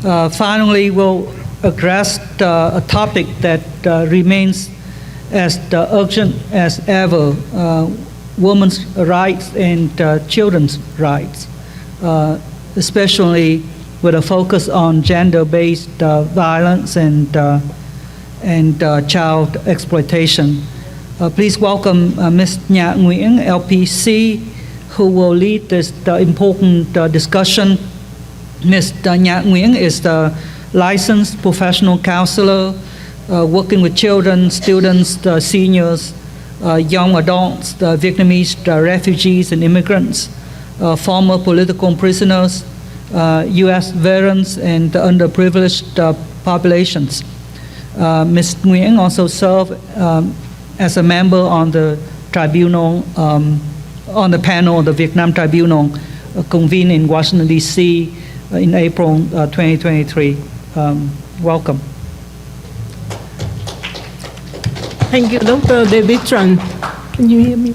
Finally, we'll address a topic that remains as urgent as ever, women's rights and children's rights, especially with a focus on gender-based violence and child exploitation. Please welcome Ms. Nhạ Nguyễn, LPC, who will lead this important discussion. Ms. Nhạ Nguyễn is the licensed professional counselor working with children, students, seniors, young adults, Vietnamese refugees and immigrants, former political prisoners, U.S. veterans, and underprivileged populations. Ms. Nguyễn also served as a member on the tribunal, on the panel of the Vietnam Tribunal convened in Washington, D.C. In April 2023. Welcome. Thank you, Dr. David Tran. Can you hear me?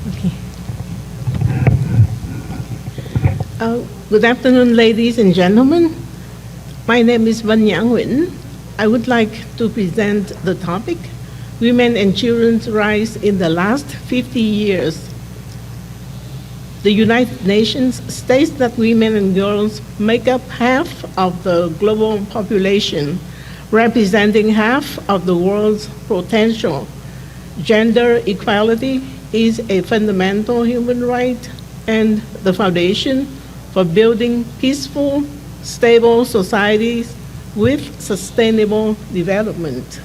Okay. Good afternoon, ladies and gentlemen. My name is Van Nhạ Nguyễn. I would like to present the topic, Women and Children's Rights in the Last 50 Years. The United Nations states that women and girls make up half of the global population, representing half of the world's potential. Gender equality is a fundamental human right and the foundation for building peaceful, stable societies with sustainable development.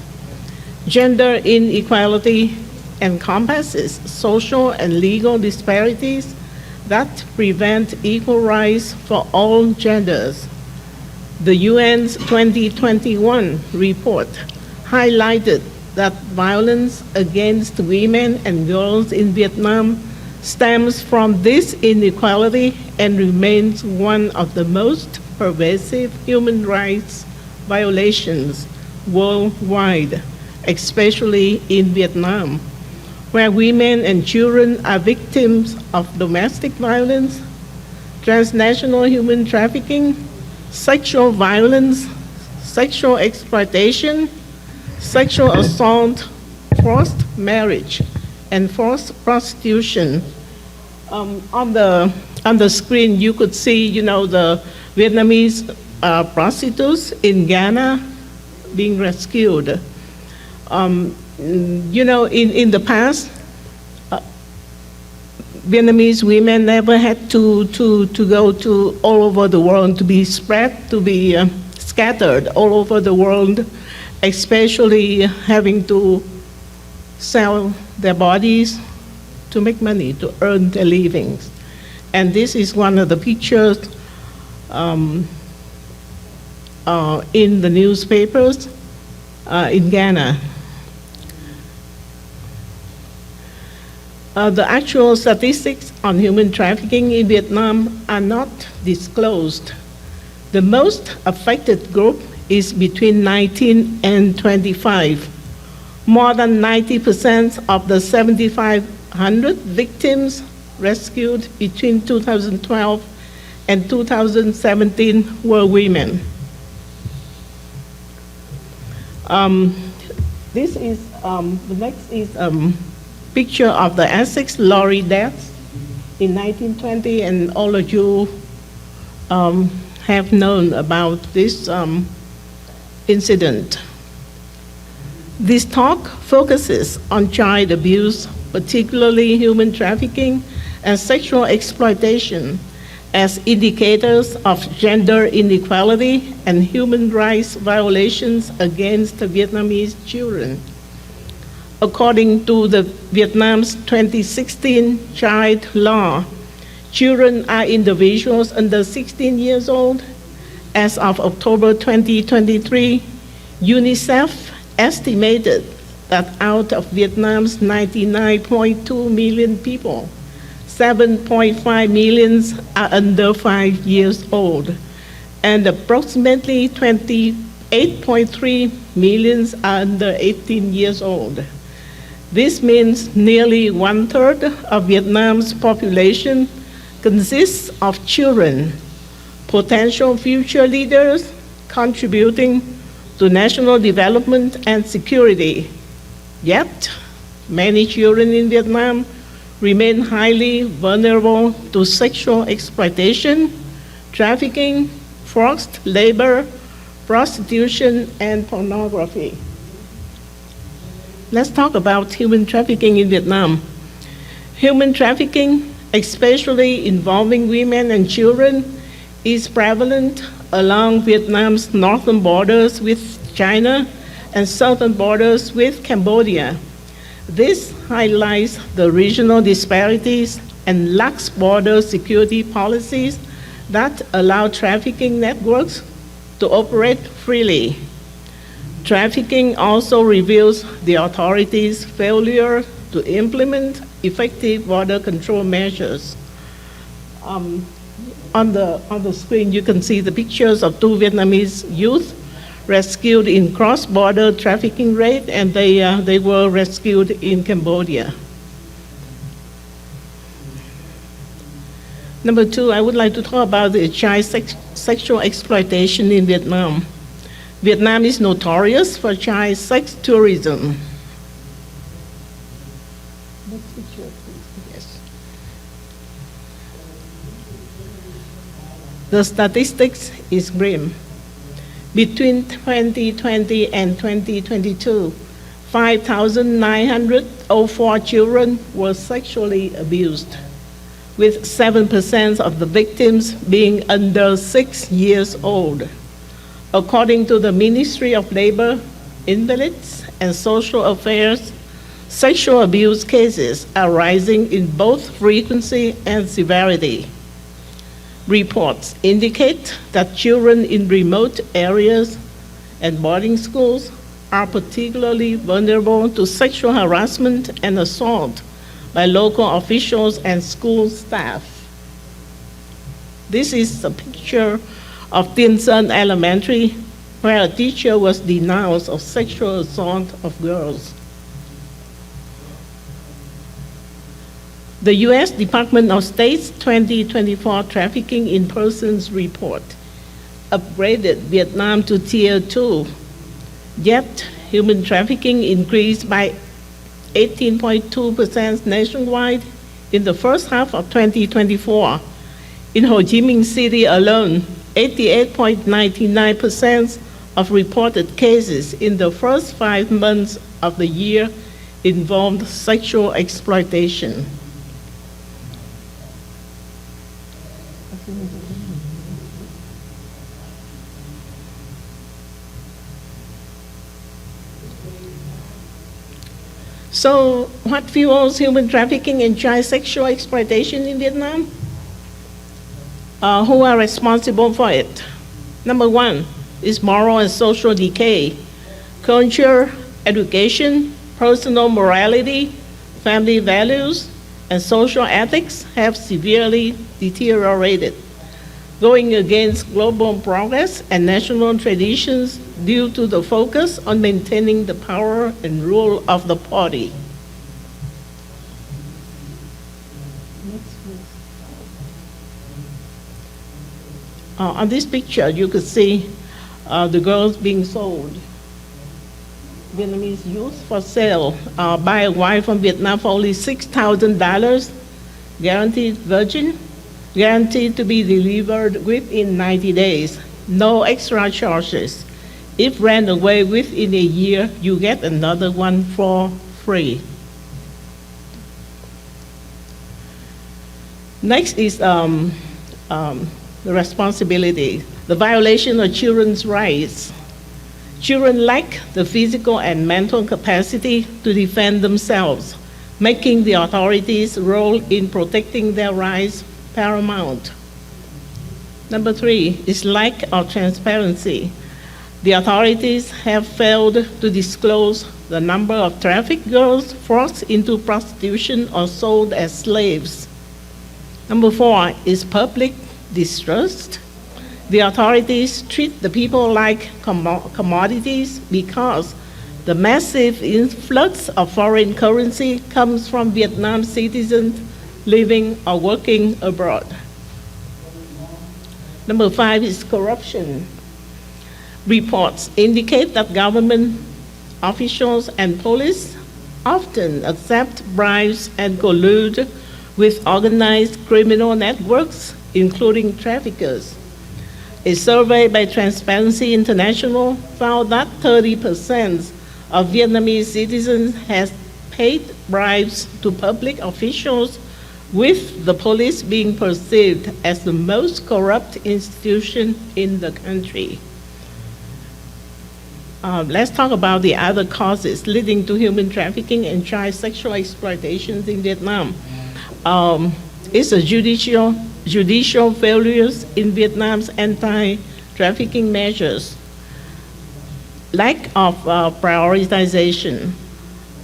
Gender inequality encompasses social and legal disparities that prevent equal rights for all genders. The UN's 2021 report highlighted that violence against women and girls in Vietnam stems from this inequality and remains one of the most pervasive human rights violations worldwide, especially in Vietnam, where women and children are victims of domestic violence, transnational human trafficking, sexual violence, sexual exploitation, sexual assault, forced marriage, and forced prostitution. On the screen, you could see, the Vietnamese prostitutes in Ghana being rescued. In the past, Vietnamese women never had to go to all over the world, to be spread, to be scattered all over the world, especially having to sell their bodies to make money, to earn their livings. And this is one of the pictures in the newspapers in Ghana. The actual statistics on human trafficking in Vietnam are not disclosed. The most affected group is between 19 and 25. More than 90% of the 7,500 victims rescued between 2012 and 2017 were women. This is, the next is picture of the Essex lorry death in 1920, and all of you have known about this incident. This talk focuses on child abuse, particularly human trafficking and sexual exploitation, as indicators of gender inequality and human rights violations against Vietnamese children. According to the Vietnam's 2016 child law, children are individuals under 16 years old. As of October 2023, UNICEF estimated that out of Vietnam's 99.2 million people, 7.5 million are under 5 years old, and approximately 28.3 million are under 18 years old. This means nearly 1/3 of Vietnam's population consists of children, potential future leaders contributing to national development and security. Yet, many children in Vietnam remain highly vulnerable to sexual exploitation, trafficking, forced labor, prostitution, and pornography. Let's talk about human trafficking in Vietnam. Human trafficking, especially involving women and children, is prevalent along Vietnam's northern borders with China and southern borders with Cambodia. This highlights the regional disparities and lax border security policies that allow trafficking networks to operate freely. Trafficking also reveals the authorities' failure to implement effective border control measures. On the screen, you can see the pictures of two Vietnamese youth rescued in cross-border trafficking raid, and they were rescued in Cambodia. Number two, I would like to talk about the child sexual exploitation in Vietnam. Vietnam is notorious for child sex tourism. Next picture, please. Yes. The statistics is grim. Between 2020 and 2022, 5,904 children were sexually abused, with 7% of the victims being under 6 years old. According to the Ministry of Labor, Invalids, and Social Affairs, sexual abuse cases are rising in both frequency and severity. Reports indicate that children in remote areas and boarding schools are particularly vulnerable to sexual harassment and assault by local officials and school staff. This is a picture of Tiên Sơn Elementary, where a teacher was denounced of sexual assault of girls. The U.S. Department of State's 2024 Trafficking in Persons report upgraded Vietnam to Tier 2, yet human trafficking increased by 18.2% nationwide in the first half of 2024. In Ho Chi Minh City alone, 88.99% of reported cases in the first 5 months of the year involved sexual exploitation. So, what fuels human trafficking and child sexual exploitation in Vietnam? Who are responsible for it? Number one is moral and social decay. Culture, education, personal morality, family values, and social ethics have severely deteriorated, going against global progress and national traditions due to the focus on maintaining the power and rule of the party. On this picture, you could see the girls being sold. Vietnamese youth for sale by a wife from Vietnam for only $6,000, guaranteed virgin, guaranteed to be delivered within 90 days, no extra charges. If ran away within a year, you get another one for free. Next is the responsibility, the violation of children's rights. Children lack the physical and mental capacity to defend themselves, making the authorities' role in protecting their rights paramount. Number three is lack of transparency. The authorities have failed to disclose the number of trafficked girls forced into prostitution or sold as slaves. Number four is public distrust. The authorities treat the people like commodities because the massive influx of foreign currency comes from Vietnam citizens living or working abroad. Number 5 is corruption. Reports indicate that government officials and police often accept bribes and collude with organized criminal networks, including traffickers. A survey by Transparency International found that 30% of Vietnamese citizens has paid bribes to public officials, with the police being perceived as the most corrupt institution in the country. Let's talk about the other causes leading to human trafficking and child sexual exploitation in Vietnam. It's a judicial failures in Vietnam's anti-trafficking measures, lack of prioritization.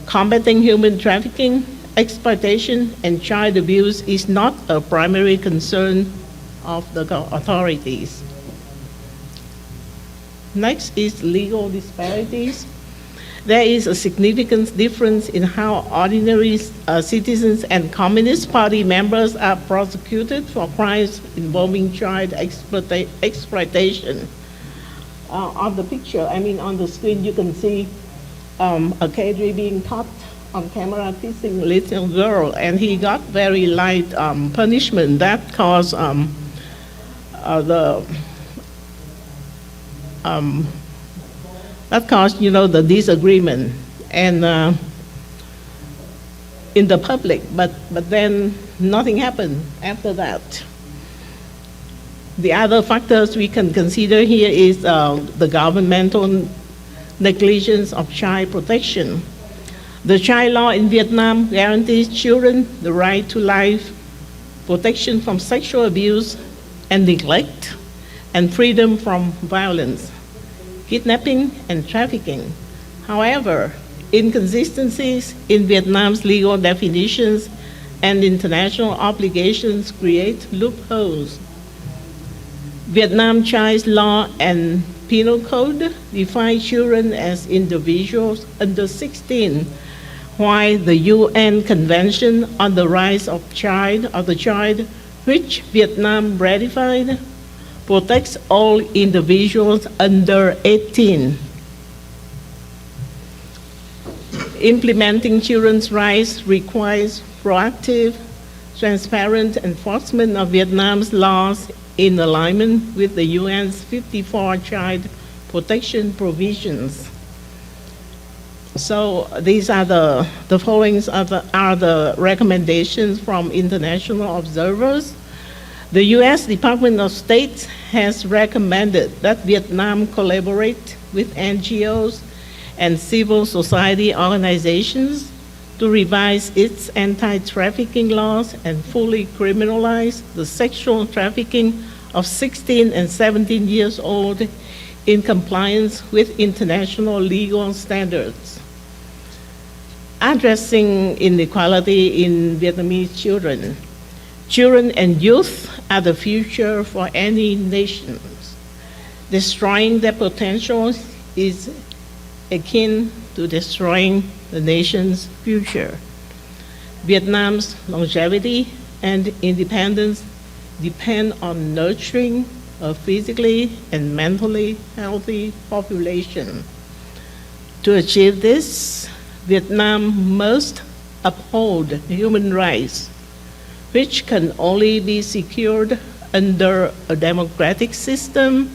Combating human trafficking, exploitation, and child abuse is not a primary concern of the authorities. Next is legal disparities. There is a significant difference in how ordinary citizens and Communist Party members are prosecuted for crimes involving child exploitation. On the picture, on the screen, you can see a cadre being caught on camera kissing a little girl, and he got very light punishment. That caused the disagreement and in the public, but then nothing happened after that. The other factors we can consider here is the governmental negligence of child protection. The child law in Vietnam guarantees children the right to life, protection from sexual abuse and neglect, and freedom from violence, kidnapping, and trafficking. However, inconsistencies in Vietnam's legal definitions and international obligations create loopholes. Vietnam child law and penal code define children as individuals under 16, while the UN Convention on the Rights of the Child, which Vietnam ratified, protects all individuals under 18. Implementing children's rights requires proactive, transparent enforcement of Vietnam's laws in alignment with the UN's 54 child protection provisions. So these are the following are the recommendations from international observers. The U.S. Department of State has recommended that Vietnam collaborate with NGOs and civil society organizations to revise its anti-trafficking laws and fully criminalize the sexual trafficking of 16 and 17 years old in compliance with international legal standards. Addressing inequality in Vietnamese children. Children and youth are the future for any nation. Destroying their potential is akin to destroying the nation's future. Vietnam's longevity and independence depend on nurturing a physically and mentally healthy population. To achieve this, Vietnam must uphold human rights, which can only be secured under a democratic system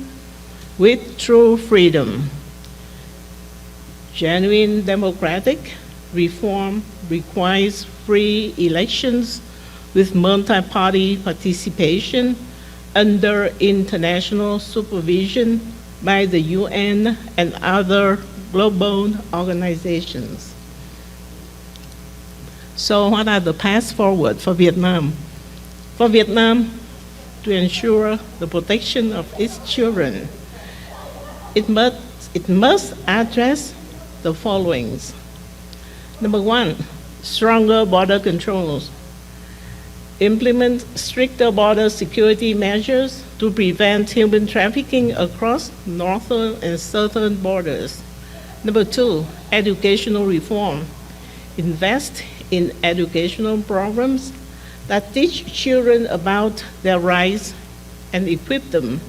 with true freedom. Genuine democratic reform requires free elections with multi-party participation under international supervision by the UN and other global organizations. So what are the paths forward for Vietnam? For Vietnam to ensure the protection of its children, it must address the followings. Number one, stronger border controls. Implement stricter border security measures to prevent human trafficking across northern and southern borders. Number two, educational reform. Invest in educational programs that teach children about their rights and equip them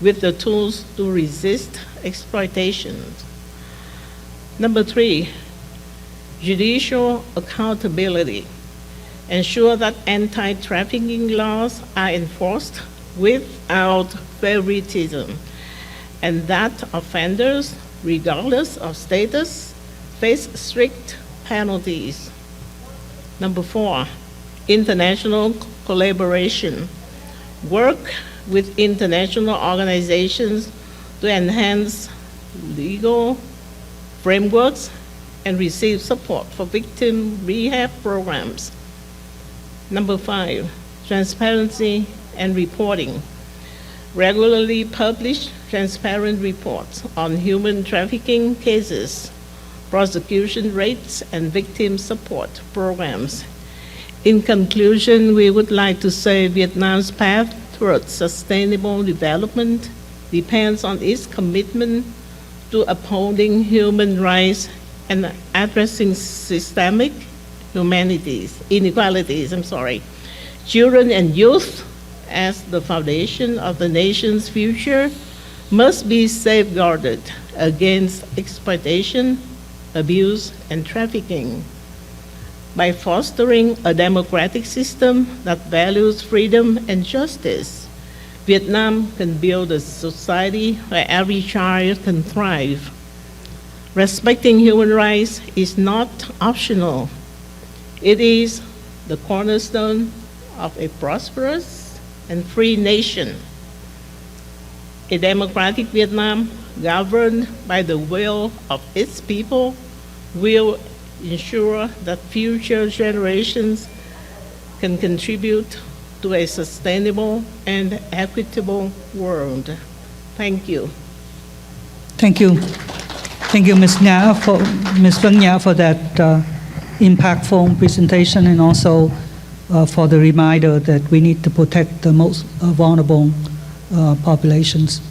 with the tools to resist exploitation. Number 3, judicial accountability. Ensure that anti-trafficking laws are enforced without favoritism, and that offenders, regardless of status, face strict penalties. Number 4, international collaboration. Work with international organizations to enhance legal frameworks and receive support for victim rehab programs. Number 5, transparency and reporting. Regularly publish transparent reports on human trafficking cases, prosecution rates, and victim support programs. In conclusion, we would like to say Vietnam's path towards sustainable development depends on its commitment to upholding human rights and addressing systemic inequalities. Children and youth, as the foundation of the nation's future, must be safeguarded against exploitation, abuse, and trafficking. By fostering a democratic system that values freedom and justice, Vietnam can build a society where every child can thrive. Respecting human rights is not optional. It is the cornerstone of a prosperous and free nation. A democratic Vietnam governed by the will of its people will ensure that future generations can contribute to a sustainable and equitable world. Thank you. Thank you. Thank you, Ms. Vân Nha, for that impactful presentation, and also for the reminder that we need to protect the most vulnerable populations.